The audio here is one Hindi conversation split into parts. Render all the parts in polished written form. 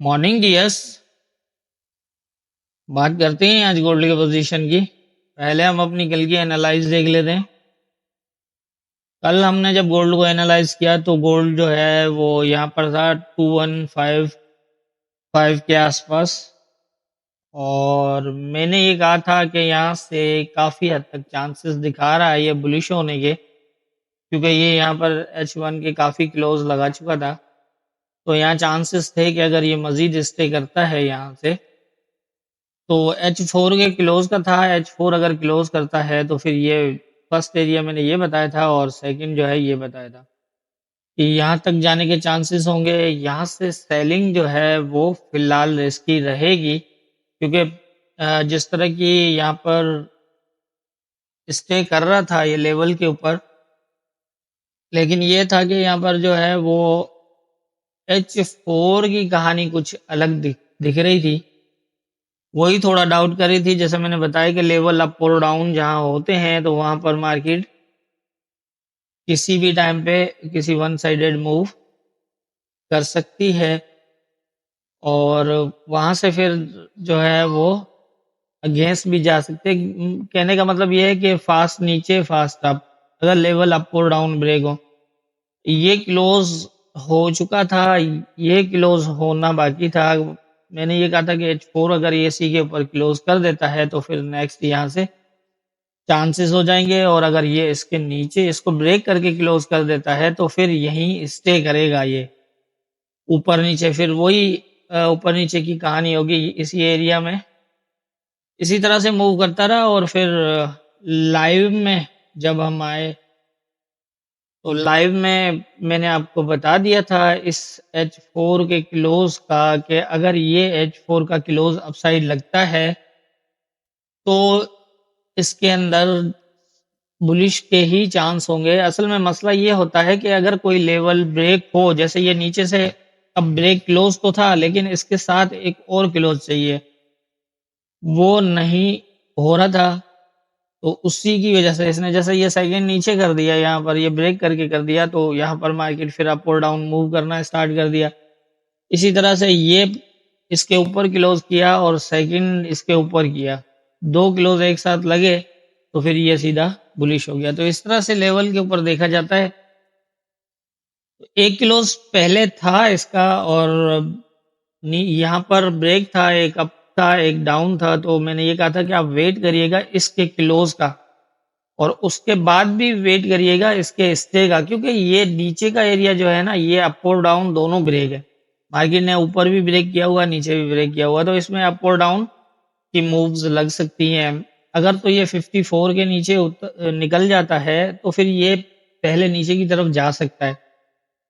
Morning dears. बात करते हैं आज गोल्ड के पोजीशन की। पहले हम अपनी कल की एनालाइज देख लेते हैं। कल हमने जब गोल्ड को एनालाइज किया तो गोल्ड जो है वो यहाँ पर था 2155 के आसपास, और मैंने ये कहा था कि यहाँ से काफ़ी हद तक चांसेस दिखा रहा है ये बुलिश होने के, क्योंकि ये यहाँ पर H1 के काफ़ी क्लोज लगा चुका था। तो यहाँ चांसेस थे कि अगर ये मज़ीद स्टे करता है यहाँ से तो H4 के क्लोज का था। H4 अगर क्लोज करता है तो फिर ये फर्स्ट एरिया मैंने ये बताया था, और सेकंड जो है ये बताया था कि यहाँ तक जाने के चांसेस होंगे। यहाँ से सेलिंग जो है वो फिलहाल रिस्की रहेगी, क्योंकि जिस तरह की यहाँ पर स्टे कर रहा था ये लेवल के ऊपर, लेकिन ये था कि यहाँ पर जो है वो H4 की कहानी कुछ अलग दिख रही थी। वही थोड़ा डाउट कर रही थी, जैसे मैंने बताया कि लेवल अप और डाउन जहां होते हैं तो वहां पर मार्केट किसी भी टाइम पे किसी वन साइडेड मूव कर सकती है, और वहां से फिर जो है वो अगेंस्ट भी जा सकते हैं। कहने का मतलब ये है कि फास्ट नीचे फास्ट अप, अगर लेवल अप और डाउन ब्रेक हो। ये क्लोज हो चुका था, ये क्लोज होना बाकी था। मैंने ये कहा था कि H4 अगर ये सी के ऊपर क्लोज कर देता है तो फिर नेक्स्ट यहाँ से चांसेस हो जाएंगे, और अगर ये इसके नीचे इसको ब्रेक करके क्लोज कर देता है तो फिर यहीं स्टे करेगा ये ऊपर नीचे। फिर वही ऊपर नीचे की कहानी होगी इसी एरिया में, इसी तरह से मूव करता रहा। और फिर लाइव में जब हम आए तो लाइव में मैंने आपको बता दिया था इस H4 के क्लोज का कि अगर ये H4 का क्लोज अपसाइड लगता है तो इसके अंदर बुलिश के ही चांस होंगे। असल में मसला ये होता है कि अगर कोई लेवल ब्रेक हो, जैसे ये नीचे से अब ब्रेक क्लोज तो था लेकिन इसके साथ एक और क्लोज चाहिए, वो नहीं हो रहा था। तो उसी की वजह से इसने जैसे ये सेकंड नीचे कर दिया, यहाँ पर ये ब्रेक करके कर दिया, तो यहाँ पर मार्केट फिर अप और डाउन मूव करना स्टार्ट कर दिया। इसी तरह से ये इसके ऊपर क्लोज किया और सेकंड इसके ऊपर किया, दो क्लोज एक साथ लगे तो फिर ये सीधा बुलिश हो गया। तो इस तरह से लेवल के ऊपर देखा जाता है। एक क्लोज पहले था इसका, और यहाँ पर ब्रेक था, एक अप था एक डाउन था। तो मैंने ये कहा था कि आप वेट करिएगा इसके क्लोज का, और उसके बाद भी वेट करिएगा इसके स्टे का, क्योंकि ये नीचे का एरिया जो है ना, ये अप और डाउन दोनों ब्रेक है। मार्केट ने ऊपर भी ब्रेक किया हुआ, नीचे भी ब्रेक किया हुआ, तो इसमें अप और डाउन की मूव्स लग सकती हैं। अगर तो ये 54 के नीचे निकल जाता है तो फिर ये पहले नीचे की तरफ जा सकता है,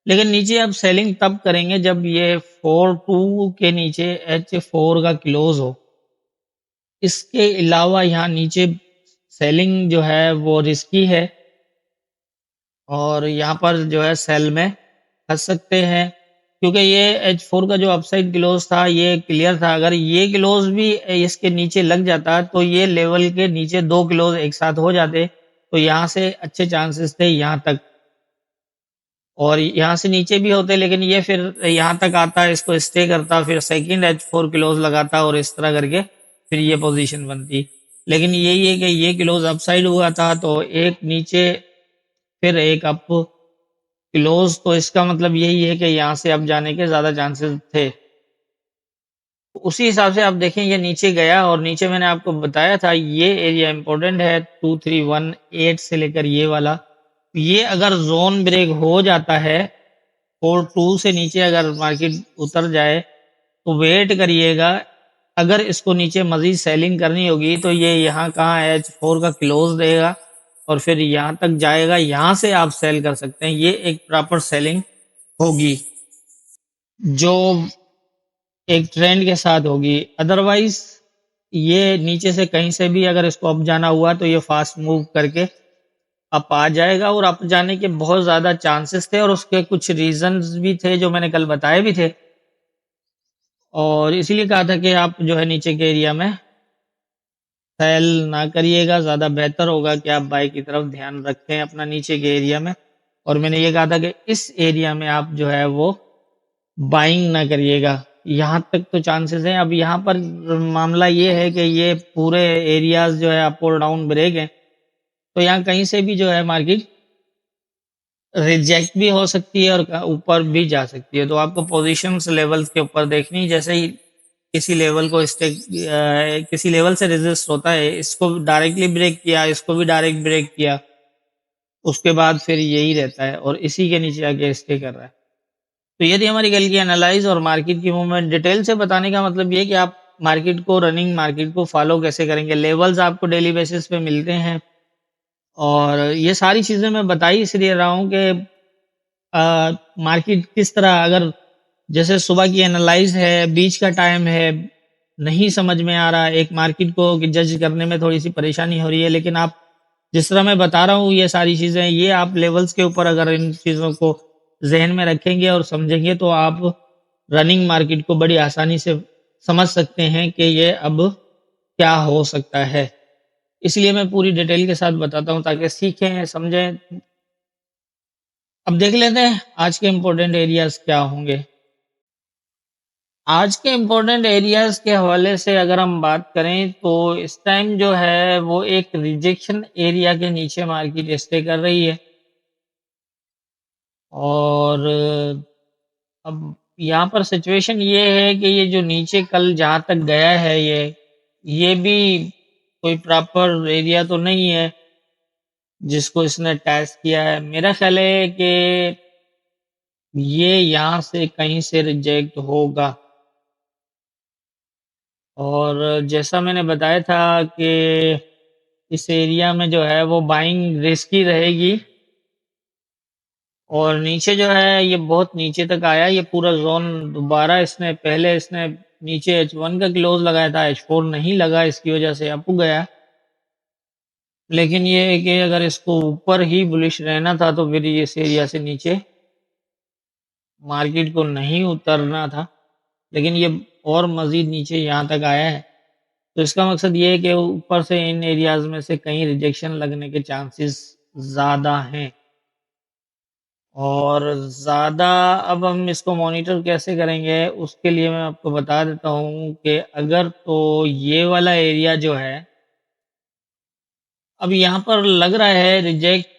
लेकिन नीचे अब सेलिंग तब करेंगे जब ये 42 के नीचे H4 का क्लोज हो। इसके अलावा यहाँ नीचे सेलिंग जो है वो रिस्की है, और यहाँ पर जो है सेल में फंस सकते हैं, क्योंकि ये H4 का जो अपसाइड क्लोज था ये क्लियर था। अगर ये क्लोज भी इसके नीचे लग जाता तो ये लेवल के नीचे दो क्लोज एक साथ हो जाते, तो यहाँ से अच्छे चांसेस थे यहाँ तक, और यहाँ से नीचे भी होते, लेकिन ये फिर यहाँ तक आता, इसको स्टे करता, फिर सेकंड H4 क्लोज लगाता, और इस तरह करके फिर ये पोजीशन बनती। लेकिन यही है कि ये क्लोज अपसाइड हुआ था, तो एक नीचे फिर एक अप क्लोज, तो इसका मतलब यही है कि यहाँ से अब जाने के ज्यादा चांसेस थे। उसी हिसाब से आप देखें ये नीचे गया, और नीचे मैंने आपको बताया था ये एरिया इंपॉर्टेंट है 2318 से लेकर ये वाला। ये अगर जोन ब्रेक हो जाता है 42 से नीचे अगर मार्केट उतर जाए तो वेट करिएगा। अगर इसको नीचे मजीद सेलिंग करनी होगी तो ये यहाँ कहाँ H4 का क्लोज देगा और फिर यहाँ तक जाएगा, यहाँ से आप सेल कर सकते हैं। ये एक प्रॉपर सेलिंग होगी जो एक ट्रेंड के साथ होगी। अदरवाइज ये नीचे से कहीं से भी अगर इसको अप जाना हुआ तो ये फास्ट मूव करके अप आ जाएगा, और अप जाने के बहुत ज़्यादा चांसेस थे, और उसके कुछ रीजंस भी थे जो मैंने कल बताए भी थे। और इसीलिए कहा था कि आप जो है नीचे के एरिया में सेल ना करिएगा, ज़्यादा बेहतर होगा कि आप बाई की तरफ ध्यान रखें अपना नीचे के एरिया में। और मैंने ये कहा था कि इस एरिया में आप जो है वो बाइंग ना करिएगा, यहाँ तक तो चांसेस हैं। अब यहाँ पर मामला ये है कि ये पूरे एरियाज़ जो है अप और डाउन ब्रेक हैं, तो यहाँ कहीं से भी जो है मार्केट रिजेक्ट भी हो सकती है और ऊपर भी जा सकती है। तो आपको पोजीशंस लेवल्स के ऊपर देखनी है। जैसे ही किसी लेवल को किसी लेवल से रेजिस्ट होता है, इसको डायरेक्टली ब्रेक किया, इसको भी डायरेक्ट ब्रेक किया, उसके बाद फिर यही रहता है और इसी के नीचे आके स्टे कर रहा है। तो ये थी हमारी कल की एनालाइज और मार्केट की मूवमेंट। डिटेल से बताने का मतलब ये कि आप मार्केट को, रनिंग मार्केट को फॉलो कैसे करेंगे। लेवल्स आपको डेली बेसिस पे मिलते हैं और ये सारी चीज़ें मैं बता ही इसलिए रहा हूँ कि मार्केट किस तरह, अगर जैसे सुबह की एनालाइज है, बीच का टाइम है, नहीं समझ में आ रहा है, एक मार्केट को जज करने में थोड़ी सी परेशानी हो रही है, लेकिन आप जिस तरह मैं बता रहा हूँ ये सारी चीज़ें, ये आप लेवल्स के ऊपर अगर इन चीज़ों को जहन में रखेंगे और समझेंगे तो आप रनिंग मार्केट को बड़ी आसानी से समझ सकते हैं कि ये अब क्या हो सकता है। इसलिए मैं पूरी डिटेल के साथ बताता हूँ ताकि सीखें, समझें। अब देख लेते हैं आज के इम्पोर्टेंट एरियाज क्या होंगे। आज के इम्पोर्टेंट एरियाज के हवाले से अगर हम बात करें तो इस टाइम जो है वो एक रिजेक्शन एरिया के नीचे मार्केट स्टे कर रही है और अब यहाँ पर सिचुएशन ये है कि ये जो नीचे कल जहाँ तक गया है ये भी कोई प्रॉपर एरिया तो नहीं है जिसको इसने टेस्ट किया है। मेरा ख्याल है कि ये यहाँ से कहीं से रिजेक्ट होगा और जैसा मैंने बताया था कि इस एरिया में जो है वो बाइंग रिस्की रहेगी और नीचे जो है ये बहुत नीचे तक आया। ये पूरा जोन दोबारा इसने, पहले इसने नीचे H1 का क्लोज लगाया था, H4 नहीं लगा, इसकी वजह से अप गया। लेकिन ये है कि अगर इसको ऊपर ही बुलिश रहना था तो फिर इस एरिया से नीचे मार्केट को नहीं उतरना था, लेकिन ये और मज़ीद नीचे यहाँ तक आया है। तो इसका मकसद ये है कि ऊपर से इन एरियाज़ में से कहीं रिजेक्शन लगने के चांसेस ज़्यादा हैं और ज़्यादा। अब हम इसको मॉनिटर कैसे करेंगे उसके लिए मैं आपको बता देता हूँ कि अगर तो ये वाला एरिया जो है अब यहाँ पर लग रहा है रिजेक्ट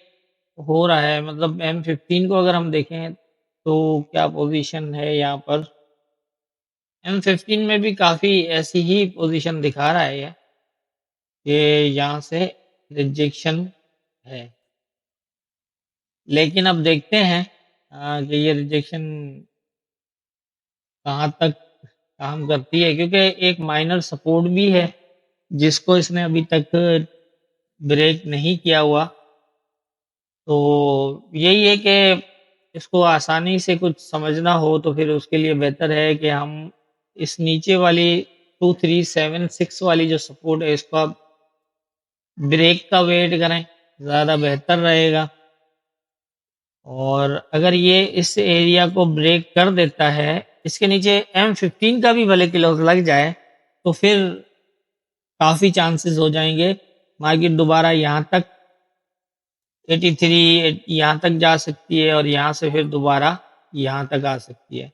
हो रहा है, मतलब M15 को अगर हम देखें तो क्या पोजीशन है यहाँ पर। M15 में भी काफ़ी ऐसी ही पोजीशन दिखा रहा है ये कि यहाँ से रिजेक्शन है, लेकिन अब देखते हैं कि ये रिजेक्शन कहाँ तक काम करती है, क्योंकि एक माइनर सपोर्ट भी है जिसको इसने अभी तक ब्रेक नहीं किया हुआ। तो यही है कि इसको आसानी से कुछ समझना हो तो फिर उसके लिए बेहतर है कि हम इस नीचे वाली 2376 वाली जो सपोर्ट है इसको आप ब्रेक का वेट करें, ज़्यादा बेहतर रहेगा। और अगर ये इस एरिया को ब्रेक कर देता है, इसके नीचे M15 का भी भले क्लोज लग जाए तो फिर काफ़ी चांसेस हो जाएंगे मार्केट दोबारा यहाँ तक 83 यहाँ तक जा सकती है और यहाँ से फिर दोबारा यहाँ तक आ सकती है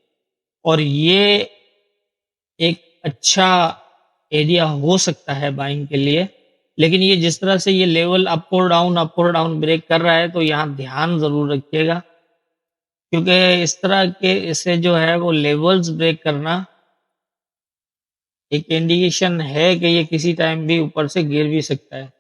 और ये एक अच्छा एरिया हो सकता है बाइंग के लिए। लेकिन ये जिस तरह से ये लेवल अप और डाउन ब्रेक कर रहा है तो यहाँ ध्यान ज़रूर रखिएगा, क्योंकि इस तरह के इसे जो है वो लेवल्स ब्रेक करना एक इंडिकेशन है कि ये किसी टाइम भी ऊपर से गिर भी सकता है।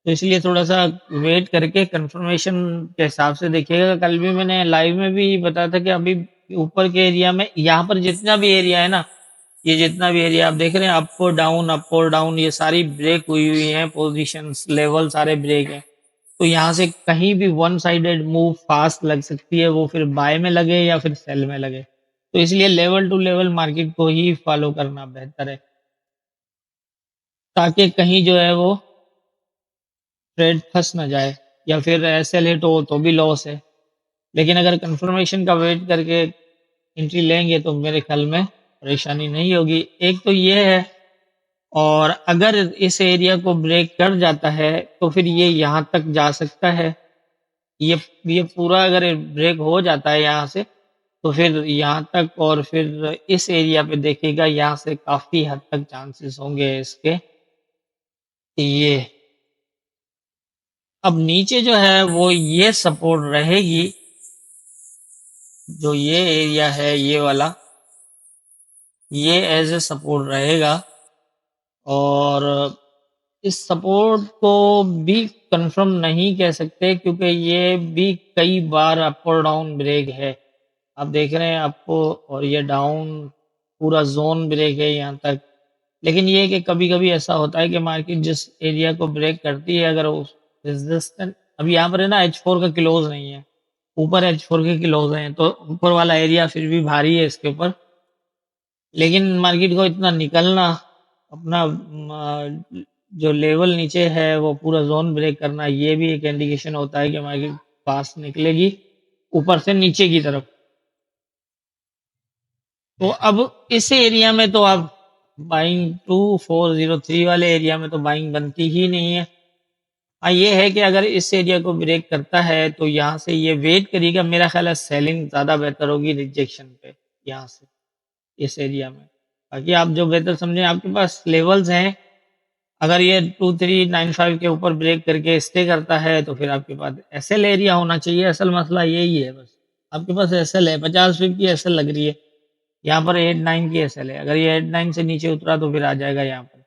तो इसलिए थोड़ा-सा वेट करके कंफर्मेशन के हिसाब से देखिएगा। कल भी मैंने लाइव में भी बताया था कि अभी ऊपर के एरिया में यहाँ पर जितना भी एरिया है ना, ये जितना भी एरिया आप देख रहे हैं अप और डाउन ये सारी ब्रेक हुई हुई हैं, पोज़ीशंस, लेवल सारे ब्रेक हैं। तो यहाँ से कहीं भी वन साइडेड मूव फास्ट लग सकती है, वो फिर बाय में लगे या फिर सेल में लगे। तो इसलिए लेवल टू लेवल मार्केट को ही फॉलो करना बेहतर है, ताकि कहीं जो है वो ट्रेड फंस ना जाए या फिर एसएल हिट हो तो भी लॉस है। लेकिन अगर कंफर्मेशन का वेट करके एंट्री लेंगे तो मेरे ख्याल में परेशानी नहीं होगी। एक तो ये है, और अगर इस एरिया को ब्रेक कर जाता है तो फिर ये यहाँ तक जा सकता है। ये पूरा अगर ब्रेक हो जाता है यहाँ से तो फिर यहाँ तक और फिर इस एरिया पे देखिएगा, यहाँ से काफ़ी हद तक चांसेस होंगे इसके कि ये अब नीचे जो है वो ये सपोर्ट रहेगी, जो ये एरिया है ये वाला, ये एज ए सपोर्ट रहेगा। और इस सपोर्ट को भी कंफर्म नहीं कह सकते क्योंकि ये भी कई बार अप और डाउन ब्रेक है। आप देख रहे हैं आपको, और ये डाउन पूरा जोन ब्रेक है यहाँ तक। लेकिन ये कि कभी-कभी ऐसा होता है कि मार्केट जिस एरिया को ब्रेक करती है, अगर उस रेजिस्टेंस अब यहाँ पर है ना, H4 का क्लोज नहीं है, ऊपर H4 के क्लोज हैं, तो ऊपर वाला एरिया फिर भी भारी है इसके ऊपर। लेकिन मार्केट को इतना निकलना, अपना जो लेवल नीचे है वो पूरा जोन ब्रेक करना, ये भी एक इंडिकेशन होता है कि मार्केट फास्ट निकलेगी ऊपर से नीचे की तरफ। तो अब इस एरिया में तो आप बाइंग 2403 वाले एरिया में तो बाइंग बनती ही नहीं है। हाँ, ये है कि अगर इस एरिया को ब्रेक करता है तो यहाँ से ये वेट करिएगा, मेरा ख्याल है सेलिंग ज़्यादा बेहतर होगी रिजेक्शन पे यहाँ से इस एरिया में। बाकी आप जो बेहतर समझें, आपके पास लेवल्स हैं। अगर ये 2395 के ऊपर ब्रेक करके स्टे करता है तो फिर आपके पास एसएल एरिया होना चाहिए। असल मसला यही है बस, आपके पास एसएल है, 50 पिप की एसएल लग रही है, यहाँ पर 89 की एसएल है। अगर ये 89 से नीचे उतरा तो फिर आ जाएगा यहाँ पर।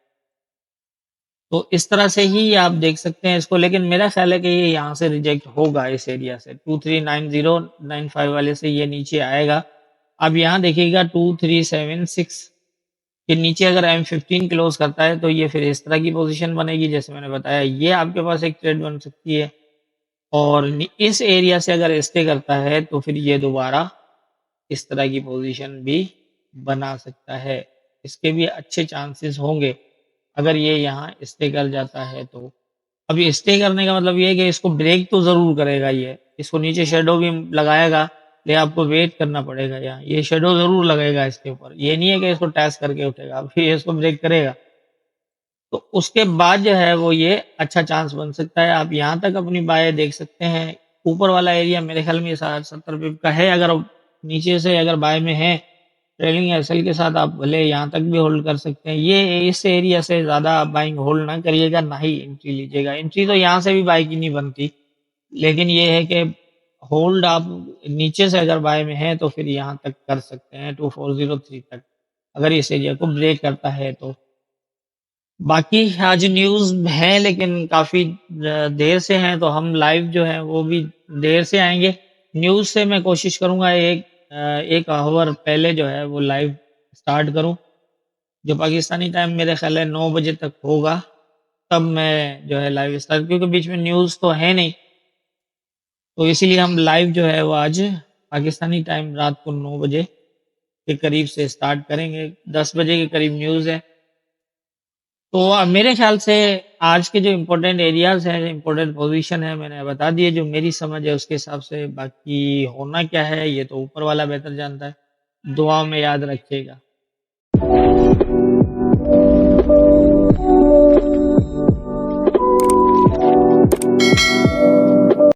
तो इस तरह से ही आप देख सकते हैं इसको, लेकिन मेरा ख्याल है कि ये यहाँ से रिजेक्ट होगा इस एरिया से, 239095 वाले से ये नीचे आएगा। अब यहाँ देखिएगा 2376 के नीचे अगर M15 क्लोज करता है तो ये फिर इस तरह की पोजीशन बनेगी जैसे मैंने बताया, ये आपके पास एक ट्रेड बन सकती है। और इस एरिया से अगर स्टे करता है तो फिर ये दोबारा इस तरह की पोजीशन भी बना सकता है। इसके भी अच्छे चांसेस होंगे अगर ये यहाँ स्टे कर जाता है तो। अभी स्टे करने का मतलब ये है कि इसको ब्रेक तो ज़रूर करेगा, ये इसको नीचे शेडो भी लगाएगा, लेकिन आपको वेट करना पड़ेगा। यहाँ ये शेडो ज़रूर लगेगा इसके ऊपर, ये नहीं है कि इसको टैच करके उठेगा, फिर इसको ब्रेक करेगा तो उसके बाद जो है वो ये अच्छा चांस बन सकता है। आप यहाँ तक अपनी बाय देख सकते हैं। ऊपर वाला एरिया मेरे ख्याल में 60-70 पिप का है। अगर नीचे से अगर बाय में है ट्रेलिंग एसएल के साथ, आप भले यहाँ तक भी होल्ड कर सकते हैं। ये इस एरिया से ज़्यादा आप बाइंग होल्ड ना करिएगा, ना ही एंट्री लीजिएगा। एंट्री तो यहाँ से भी बाय की नहीं बनती, लेकिन ये है कि होल्ड आप नीचे से अगर बाय में है तो फिर यहाँ तक कर सकते हैं 2403 तक, अगर इस एरिया को ब्रेक करता है तो। बाकी आज न्यूज़ है लेकिन काफ़ी देर से हैं, तो हम लाइव जो है वो भी देर से आएंगे। न्यूज़ से मैं कोशिश करूँगा एक आवर पहले जो है वो लाइव स्टार्ट करूँ, जो पाकिस्तानी टाइम मेरे ख्याल है 9 बजे तक होगा, तब मैं जो है लाइव स्टार्ट, क्योंकि बीच में न्यूज़ तो है नहीं, तो इसीलिए हम लाइव जो है वो आज पाकिस्तानी टाइम रात को 9 बजे के करीब से स्टार्ट करेंगे। 10 बजे के करीब न्यूज़ है। तो मेरे ख्याल से आज के जो इम्पोर्टेंट एरियाज़ हैं, इम्पोर्टेंट पोजीशन है, मैंने बता दिए जो मेरी समझ है उसके हिसाब से। बाकी होना क्या है ये तो ऊपर वाला बेहतर जानता है। दुआ में याद रखिएगा।